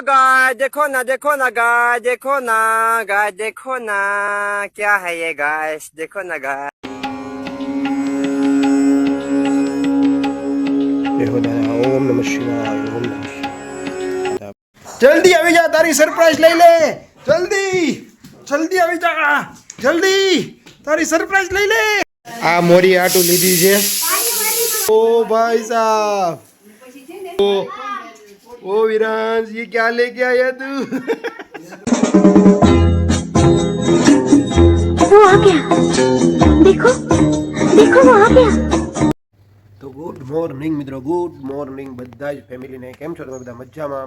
गाय देखो ना, देखो ना गाय, देखो ना गाय, देखो ना क्या है ये गाय, देखो ना गाय। देखो दादा, ओम नमः शिवाय, ओम नमः शिवाय। जल्दी આવી જા, તારી સરપ્રાઈઝ લઈ લે, જલ્દી જલ્દી આવી જા, જલ્દી તારી સરપ્રાઈઝ લઈ લે। આ મોરી આટું લીધી છે। ओ भाई साहब, ओ विरांश, ये क्या लेके आया तू? वो आ गया, देखो देखो वो आ गया। તો ગુડ મોર્નિંગ મિત્રો, ગુડ મોર્નિંગ બધા જ ફેમિલીને। કેમ છો તમે બધા?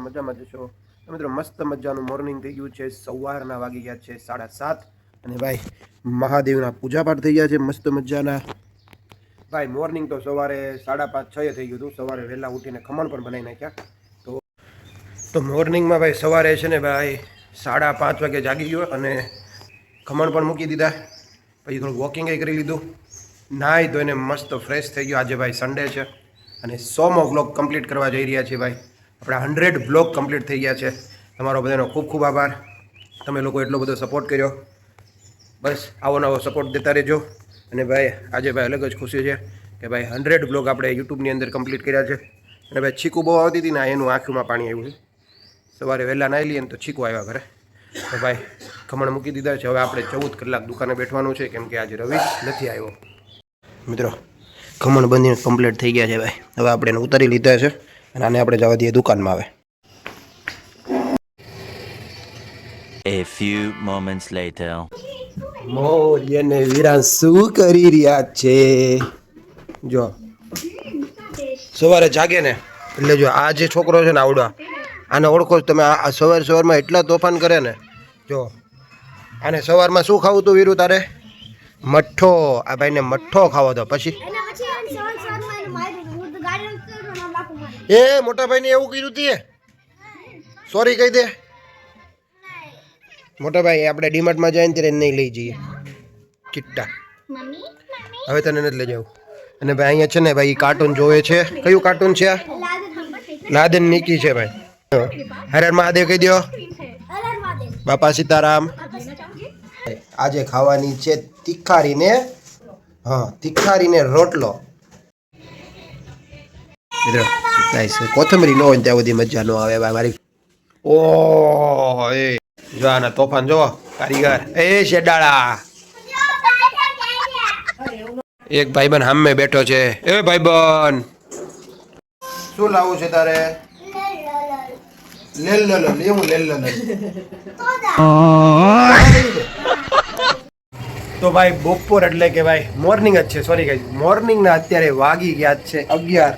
મજામાં જશો તો મિત્રો? મસ્ત મજાનું મોર્નિંગ થઈ ગયું છે। સવારના વાગી ગયા છે 7:30 અને ભાઈ મહાદેવના પૂજાપાઠ થઈ ગયા છે મસ્ત મજાના। ભાઈ મોર્નિંગ તો સવારે 5:30-6 થઈ ગયું હતું। સવારે વહેલા ઉઠીને ખમણ પણ બનાવી નાખ્યા। તો મોર્નિંગમાં ભાઈ સવારે છે ને ભાઈ 5:30 વાગે જાગી ગયો અને ખમણ પણ મૂકી દીધા। પછી થોડું વોકિંગ કરી લીધું, નાહી ધોઈને મસ્ત ફ્રેશ થઈ ગયો। આજે ભાઈ સન્ડે છે અને 100મો વ્લોગ કમ્પ્લીટ કરવા જઈ રહ્યા છીએ ભાઈ। આપણા 100 વ્લોગ કમ્પ્લીટ થઈ ગયા છે। તમારો બધાનો ખૂબ ખૂબ આભાર, તમે લોકો એટલો બધો સપોર્ટ કર્યો। બસ આવો નવો સપોર્ટ દેતા રહેજો। અને ભાઈ આજે ભાઈ અલગ જ ખુશી છે કે ભાઈ 100 વ્લોગ આપણે યુટ્યુબની અંદર કમ્પ્લીટ કર્યા છે। અને ભાઈ છીકું બહુ આવતી હતી ને, એનું આંખમાં પાણી આવ્યું છે। સવારે વહેલા નાહી લઈએ ને તો છીકું આવ્યા ઘરે। તો ભાઈ ખમણ મૂકી દીધા છે। હવે આપણે 14 કલાક દુકાને બેઠવાનું છે કેમ કે આજે રવિ નથી આવ્યો। મિત્રો ખમણ બંધીને કમ્પ્લીટ થઈ ગયા છે ભાઈ। હવે આપણે એને ઉતારી લીધા છે અને આને આપણે જવા દઈએ દુકાનમાં। આવે A few moments later. Maurya ને વિરાન શું કરી રહ્યા છે? જો સવારે જાગે ને એટલે જો આ જે છોકરો છે ને આવડો, આને ઓળખો તમે? આ સવારમાં એટલા તોફાન કરે ને। જો આને સવારમાં શું ખાવું હતું વીરુ તારે? મઠ્ઠો। આ ભાઈને મઠ્ઠો ખાવો હતો। પછી એ મોટા ભાઈને એવું કર્યું તીએ? સોરી કહી દે મોટા ભાઈ। આપણે ડીમાર્ટમાં જાય ને ત્યારે નહીં લઈ જઈએ કિટ્ટા, હવે તને નથી લઈ જવું। અને ભાઈ અહીંયા છે ને ભાઈ કાર્ટૂન જોવે છે। કયું કાર્ટૂન છે? લાદન નીકી છે ભાઈ। હર હર મહાદેવ કહી દો, બાપા સીતારામ। આજે ખાવાની છે તીખારીને, હા તીખારીને રોટલો। મિત્રો કોથમરી ન હોય ત્યાં બધી મજા ન આવે ભાઈ મારી। ઓ એ જો આના તોફાન જો કારીગર। એ શેડાળા, એક ભાઈબંધ સામે બેઠો છે। એ ભાઈબંધ શું લાવવું છે તારે? લેલ લેવું લેલ તો ભાઈ બપોર એટલે કે ભાઈ મોર્નિંગ જ છે, સોરી ગાઈસ મોર્નિંગના અત્યારે વાગી ગયા છે 11।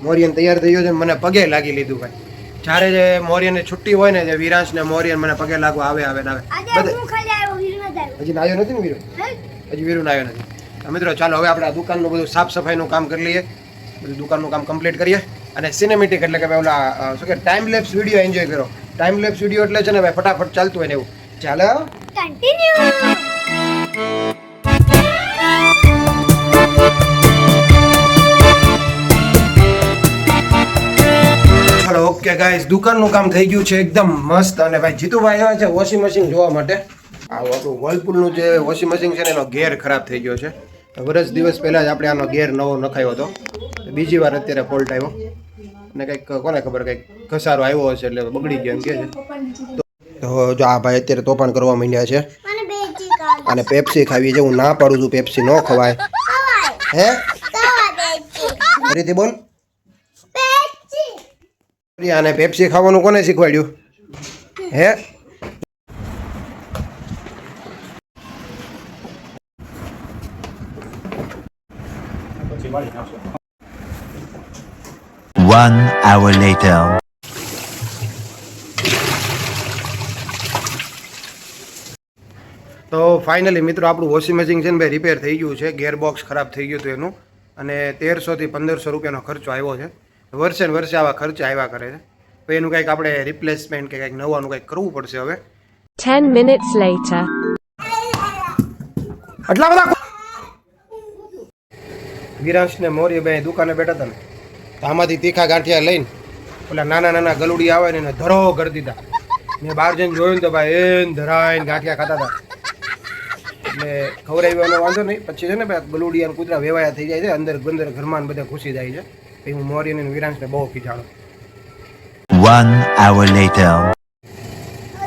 મોરિયન તૈયાર થઈ ગયો છે, મને પગે લાગી લીધું ભાઈ। જ્યારે જે મોરિયનને છુટ્ટી હોય ને, જે વિરાંશ ને મોરિયન મને પગે લાગવા આવે હજી નાયો નથી ને વીરુ? હજી વીરુ નાયો નથી। મિત્રો ચાલો હવે આપણે આ દુકાનનું બધું સાફ સફાઈનું કામ કરી લઈએ, બધું દુકાનનું કામ કમ્પ્લીટ કરીએ અને સિનેમેટિક એટલે કે ભાઈ ઓલા શું કે ટાઈમ લેપ્સ વિડીયો એન્જોય કરો। ટાઈમ લેપ્સ વિડીયો એટલે છે ને ભાઈ ફટાફટ ચાલતું હોય ને એવું। ચાલો કન્ટિન્યુ। ચાલો ઓકે ગાઈસ, દુકાનનું કામ થઈ ગયું છે એકદમ મસ્ત। અને ભાઈ જીતુભાઈ આવ્યા છે વોશિંગ મશીન જોવા માટે। આ આપણું વર્લપૂલનું જે વોશિંગ મશીન છે ને એનો ગેર ખરાબ થઈ ગયો છે। વર્ષ દિવસ પહેલાં જ આપણે આનો ગેર નવો નખાયો હતો, બીજી વાર અત્યારે ફોલ્ટ આવ્યો અને કંઈક કોને ખબર કંઈક ઘસારો આવ્યો હશે એટલે બગડી ગયો એમ કે છે। તો જો આ ભાઈ અત્યારે તોફાન કરવા માંડ્યા છે અને પેપ્સી ખાવી છે। હું ના પાડું છું પેપ્સી ન ખવાય। હે ફરીથી બોલ। આને પેપ્સી ખાવાનું કોને શીખવાડ્યું? હે 1 hour later. તો ફાઇનલી મિત્રો આપણું વોશિંગ મશીન છે ને ભાઈ રિપેર થઈ ગયું છે। ગેર બોક્સ ખરાબ થઈ ગયું હતું એનું અને 1300 થી 1500 રૂપિયાનો ખર્ચો આવ્યો છે। વર્ષે ને વર્ષે આવા ખર્ચા આવ્યા કરે છે। તો એનું કંઈક આપણે રિપ્લેસમેન્ટ કે કંઈક નવાનું કંઈક કરવું પડશે હવે। 10 minutes later. આટલા બધા વિરાંશ ને મોરી ભાઈ દુકાને બેઠા હતા ને, તો આમાંથી તીખા ગાંઠિયા લઈને ઓલા નાના નાના ગલુડી આવે ને એને ધરો કરી દીધા. મેં બહાર જઈને જોયું ને તો ભાઈ એને ધરાઈને ગાંઠિયા ખાતા હતા. એટલે ખવડાવવાનો વાંધો નહીં. પછી છે ને ભાઈ ગલુડી અને કૂતરા વેવાયા થઈ જાય છે, અંદર અંદર ઘરમાં ને બધા ઘૂસી જાય છે. પછી હું મોરિયન અને વિરાંશને બહુ ખીજાડું. 1 hour later.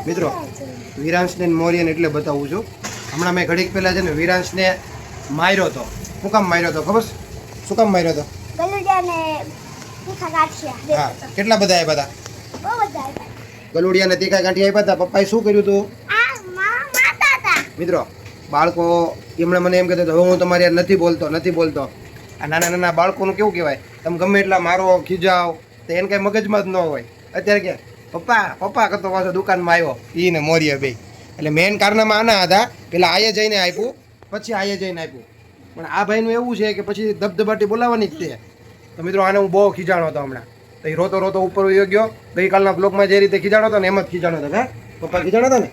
મિત્રો વિરાંશને મોરિયન એટલે બતાવું છું. હમણાં મેં ઘડીક પહેલાં છે ને વિરાંશને માર્યો હતો. શું કામ માર્યો હતો ખબર? શું કામ માર્યો હતો? હા, કેટલા બધા આપ્યા હતા? ગલુડિયાને તીખા ગાંઠિયા આપ્યા હતા. પપ્પાએ શું કર્યું હતું? મિત્રો બાળકો એમણે મને એમ કહેતા હતા, હવે હું તમારી યાર નથી બોલતો. આ નાના નાના બાળકોનું કેવું કહેવાય, તમે ગમે એટલા મારો ખીજાવ તો એને કાંઈ મગજમાં જ ન હોય. અત્યારે કે પપ્પા કરતો પાછો દુકાનમાં આવ્યો ઈ ને મોરિયા બે. એટલે મેઇન કારનામાં આના હતા. પેલા આયે જઈને આપ્યું, પછી આયે જઈને આપ્યું. પણ આ ભાઈનું એવું છે કે પછી ધબધબાટી બોલાવવાની જ તે. તો મિત્રો આને હું બહુ ખીજાણો હતો હમણાં. તો એ રોતો રોતો ઉપર વયો ગયો. ગઈકાલના બ્લોગમાં જે રીતે ખીજાણો હતો ને એમ જ ખીજાણો હતો. હા પપ્પા ખીજાણો હતા ને.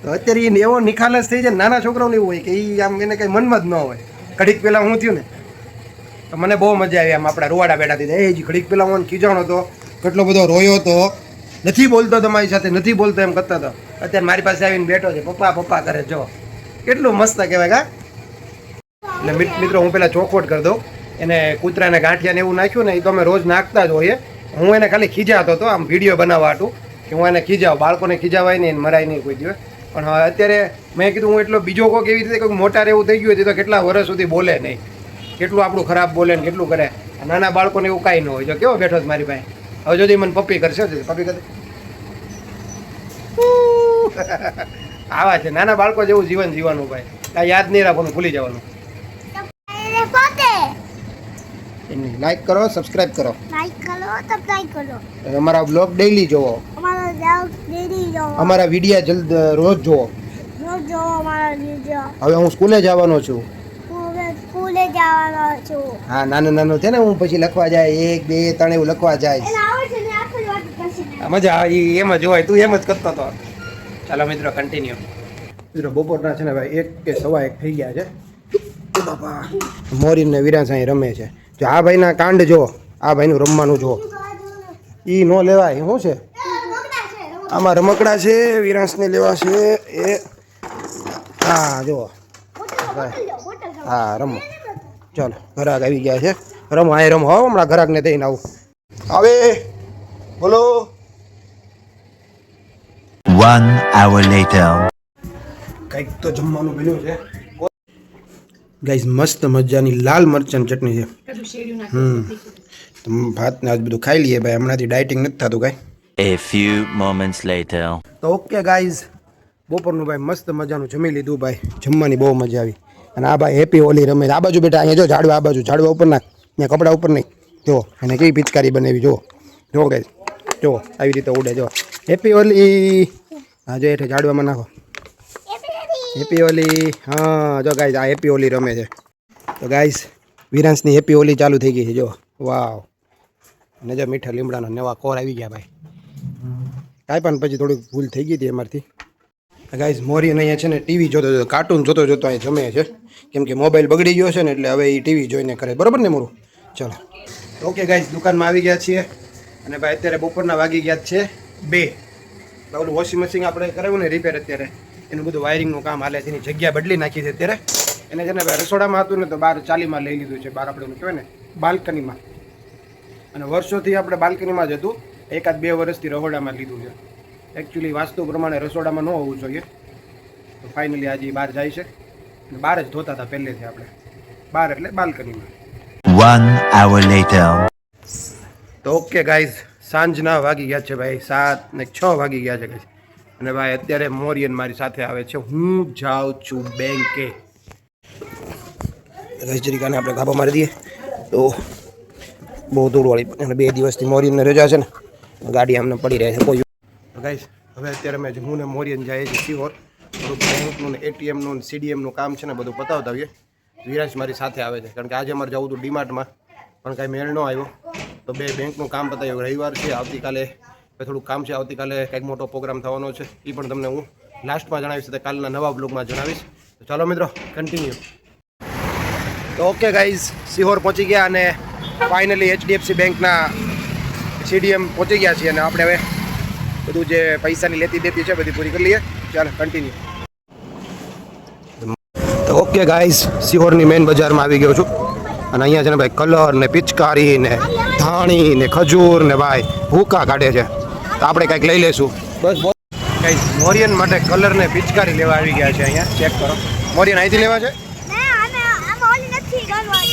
તો અત્યારે એ એવો નિખાલસ થઈ જાય. નાના છોકરાઓને એવું હોય કે એ આમ એને કંઈ મનમાં જ ન હોય. ઘડીક પહેલાં હું થયું ને તો મને બહુ મજા આવી. આમ આપણા રૂવાડા બેઠા થઈ જાય. એ જ ઘડીક પહેલાં હું ખીજાણો હતો, કેટલો બધો રોયો હતો, નથી બોલતો તમારી સાથે, નથી બોલતો એમ કરતો હતો. અત્યારે મારી પાસે આવીને બેઠો છે, પપ્પા કરે. જો કેટલું મસ્ત કહેવાય. કા એટલે મિત્રો હું પેલા ચોખવટ કરી દઉં. એને કૂતરાને ગાંઠિયાને એવું નાખ્યું ને એ તો અમે રોજ નાખતા જ હોઈએ. હું એને ખાલી ખીજાતો હતો આમ વિડીયો બનાવવા હાટું કે હું એને ખીજાવ. બાળકોને ખીજાવાય નહીં, મરાય નહીં કોઈ દિવસ. પણ હવે અત્યારે મેં કીધું હું એટલો બીજો કોઈ કેવી રીતે કોઈ મોટા એવું થઈ ગયું હોય તો કેટલા વર્ષ સુધી બોલે નહીં, કેટલું આપણું ખરાબ બોલે ને કેટલું કરે. નાના બાળકોને એવું કાંઈ ન હોય. જો કેવો બેઠો છે મારી પાસે. હવે જો મને પપ્પી કરશે, પપ્પી કરે આવા છે નાના બાળકો જેવું જીવન જીવવાનું ભાઈ. કાંઈ યાદ નહીં રાખવાનું, ભૂલી જવાનું. લાઈક કરો, સબસ્ક્રાઇબ કરો. અમારા બ્લોગ ડેઈલી જોવો. અમારા વિડીયા રોજ જોવો. હવે હું સ્કૂલે જવાનો છું. હા, નાનું છે ને હું પછી લખવા જાય 1 2 3 એવું લખવા જાય. મજા આવે એમ જ હોય. તું એમ જ કરતો હતો. ચાલો મિત્રો કન્ટિન્યુ. મિત્રો બપોરના છે ને ભાઈ 1 કે 1:15 થઈ ગયા છે. બાપા મોરીન ને વિરાંશ અહીં રમે છે. જો આ ભાઈના કાંડ જો, આ ભાઈનું રમવાનું જો, ઈ નો લેવાય. શું છે આમાં? રમકડા છે. વિરાંશને લેવા છે એ. હા જો હા રમો. ચાલો ઘરાક આવી ગયા છે. રમો અહીં રમો. હો હમણાં ઘરાકને થઈને આવું. આવે બોલો. 1 hour later. કંઈક તો જમવાનું બન્યું છે ગાઈઝ. મસ્ત મજાની લાલ મરચાંની ચટણી છે. ભાત ને આજ બધું ખાઈ લઈએ ભાઈ. હમણાંથી ડાયટિંગ નથી થતું કાંઈ. A few moments later. તો ઓકે ગાઈઝ, બપોરનું ભાઈ મસ્ત મજાનું જમી લીધું ભાઈ. જમવાની બહુ મજા આવી. અને આ ભાઈ હેપી હોલી રમે. આ બાજુ બેટા અહીંયા જો ઝાડવા, આ બાજુ ઝાડવા ઉપર નાખ. ત્યાં કપડા ઉપર નહીં. જો અને કેવી પિચકારી બનાવી. જુઓ જો ગાઈઝ, જો આવી રીતે ઉડે. જો હેપી હોલી. હા જો એટલે ઝાડવામાં નાખો. હેપી હોલી. હા જો ગાઈઝ આ હેપી હોલી રમે છે. તો ગાઈઝ વિરાંશની હેપી હોલી ચાલુ થઈ ગઈ છે. જો વાવ. અને જો મીઠા લીમડાના નવા કોર આવી ગયા ભાઈ. કાંઈ પણ પછી થોડીક ભૂલ થઈ ગઈ હતી અમારથી. ગાઈઝ મોરિયન અહીંયા છે ને ટીવી જોતો કાર્ટૂન જોતો અહીં જમે છે. કેમ કે મોબાઈલ બગડી ગયો છે ને એટલે હવે એ ટીવી જોઈને કરે. બરાબર ને મોરું? ચલો ઓકે ગાઈઝ, દુકાનમાં આવી ગયા છીએ. અને ભાઈ અત્યારે બપોરના વાગી ગયા છે 2. ઓલું વોશિંગ મશીન આપણે કરાવ્યું ને રિપેર, અત્યારે એનું બધું વાયરિંગનું કામ હાલે છે. એની જગ્યા બદલી નાખી છે અત્યારે. એને છે ને રસોડામાં હતું ને તો બહાર ચાલીમાં લઈ લીધું છે. બહાર આપણે કહેવાય ને બાલ્કનીમાં. અને વર્ષોથી આપણે બાલ્કનીમાં જ હતું. 1-2 વર્ષથી રસોડામાં લીધું છે. એકચ્યુઅલી વાસ્તુ પ્રમાણે રસોડામાં ન હોવું જોઈએ. તો ફાઇનલી આજે બહાર જાય છે. બહાર જ ધોતા હતા પહેલેથી આપણે. બહાર એટલે બાલ્કનીમાં. 1 hour later. તો ઓકે ગાઈઝ, સાંજના વાગી ગયા છે ભાઈ 7 ને 6 વાગી ગયા છે ગાઈઝ. અને ભાઈ અત્યારે મોરિયન મારી સાથે આવે છે. હું જાઉં છું બેંકે. જરીકાને આપણે ગાભા મારી દઈએ તો બહુ દૂરવાળી. અને 2 દિવસથી મોરિયનને રજા છે ને, ગાડી આમને પડી રહે છે. કોઈ ગાઈઝ હવે અત્યારે મેં હું ને મોરિયન જાય છે સિહોર. થોડુંક બેંકનું ને એટીએમનું ને સીડીએમનું કામ છે ને બધું પતાવતા આવીએ. વિરાંશ મારી સાથે આવે છે કારણ કે આજે અમારે જવું હતું ડીમાર્ટમાં, પણ કાંઈ મેળ ન આવ્યો. તો 2 બેંકનું કામ પતાવ્યું. રવિવાર છે, આવતીકાલે થોડુંક કામ છે. આવતીકાલે કંઈક મોટો પ્રોગ્રામ થવાનો છે. એ પણ તમને હું લાસ્ટમાં જણાવીશ, તો કાલના નવા બ્લોગમાં જણાવીશ. તો ચાલો મિત્રો કન્ટિન્યુ. તો ઓકે ગાઈઝ, સિહોર પહોંચી ગયા અને ફાઇનલી HDFC બેંકના CDM પહોંચી ગયા છીએ અને આપણે હવે બધું જે પૈસાની લેતી દેતી છે બધી પૂરી કરી લઈએ. ચાલો કન્ટિન્યુ. તો ઓકે ગાઈઝ, સિહોરની મેઇન બજારમાં આવી ગયો છું અને અહીંયા છે ને ભાઈ કલર ને પિચકારી ને ધાણી ને ખજૂર ને ભાઈ ભૂકા કાઢે છે. તો આપણે કંઈક લઈ લેશું. બસ ગાઈઝ, મોરિયન માટે કલર ને પિચકારી લેવા આવી ગયા છે. અહીંયા ચેક કરો. મોરિયન અહીંથી લેવા છે?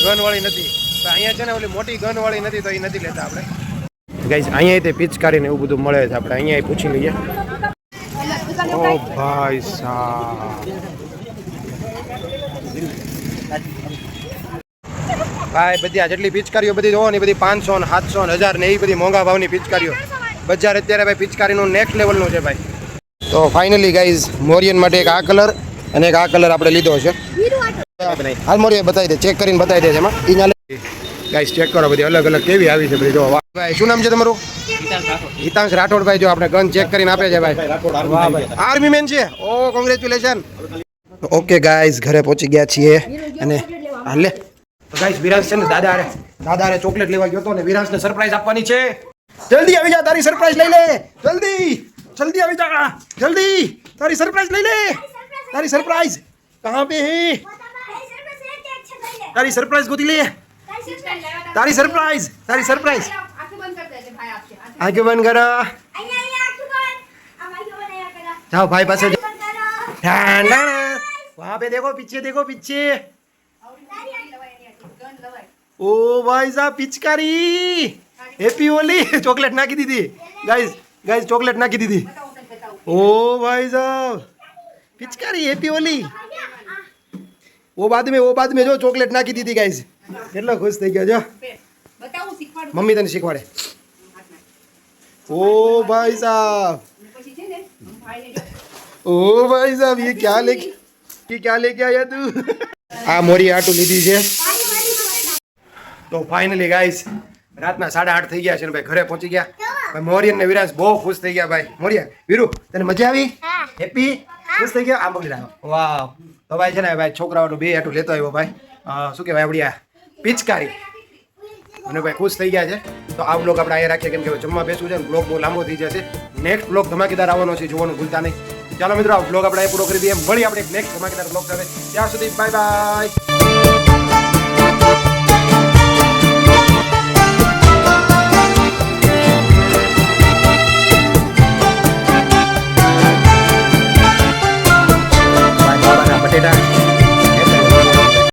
ગનવાળી નથી તો અહીંયા છે ને ઓલી મોટી ગનવાળી નથી તો એ નથી લેતા આપણે. ગાઈઝ, અહીંયા તે પિચકારી ને એવું બધું મળે છે. આપણે અહીંયા પૂછી લઈએ. ઓ ભાઈ સાહેબ, ભાઈ બધી આ જેટલી પિચકારીઓ બધી જોવો ને બધી 500 ને 700 ને 1000 ને એવી બધી મોંઘા ભાવની પિચકારીઓ. બજાર અત્યારે ભાઈ પિચકારીનું નેક્સ્ટ લેવલનું છે ભાઈ. તો ફાઇનલી ગાઈઝ, મોરિયન માટે એક આ કલર અને એક આ કલર આપણે લીધો છે. હાલ મોરિયન બતાવી દે, ચેક કરીને બતાવી દે છે એમાં. ગાઈઝ ચેક કરો, બધી અલગ અલગ કેવી આવી છે બધી. જો ભાઈ, શું નામ છે તમારું? હિતાંશ રાઠોડ ભાઈ. જો આપણે ગન ચેક કરીને આપે છે ભાઈ. વાહ ભાઈ, આર્મી મેન છે. ઓ કોંગ્રેચ્યુલેશન. ઓકે ગાઈઝ, ઘરે પહોંચી ગયા છીએ અને હાલે ગાઈઝ વિરાંશ છે ને દાદા ચોકલેટ લેવા ગયો હતો ને વિરાંશને સરપ્રાઈઝ આપવાની છે. જલ્દી આવી જા, તારી સરપ્રાઈઝ લઈ લે. જલ્દી આવી જા, જલ્દી તારી સરપ્રાઈઝ લઈ લે. તારી સરપ્રાઈઝ કહાં पे है? તારી સરપ્રાઈઝ ગોતી લે. તારી સરપ્રાઈઝ આંખો બંધ કરો. જાઓ ભાઈ પાસે. वहाँ पे देखो, पीछे. ओ भाई साहब, पिचकारी. हैप्पी होली. चॉकलेट नाखी दीदी. गाइस चॉकलेट नाखी दीदी. ओ भाई साहब, पिचकारी हैप्पी होली. वो बाद में जो चॉकलेट नाखी दीदी गाइस. કેટલો ખુશ થઈ ગયો જો. મમ્મી તને શીખવાડે. ओ भाई साहब, ये क्या लेके आया તું? આ મોરી આટું લીધી છે. તો ફાઇનલી ગાઈસ, રાતના 8:30 થઈ ગયા છે ને ભાઈ ઘરે પહોંચી ગયા. ભાઈ મોરિયન ને વિરાજ બહુ ખુશ થઈ ગયા ભાઈ. મોરિયન, વીરુ તને મજા આવી? હેપી? ખુશ થઈ ગયા? આ બગડી લાવો. વાવ. તો ભાઈ છે ને ભાઈ છોકરાઓનું બે આટું લેતો આવ્યો ભાઈ. શું કહેવાય આપણી આ પિચકારી. અને ભાઈ ખુશ થઈ ગયા છે. તો આ બ્લોગ આપણે અહીંયા રાખીએ કેમ કે જમવા બેસવું છે ને બ્લોગ બહુ લાંબો થઈ જશે. નેક્સ્ટ બ્લોગ ધમાકેદાર આવવાનો છે, જોવાનું ભૂલતા નહીં. ચાલો મિત્રો, આ બ્લોગ આપણે પૂરો કરી દઈએ. મળી આપણે નેક્સ્ટ ધમાકેદાર બ્લોગ સાથે. ત્યાં સુધી બાય બાય.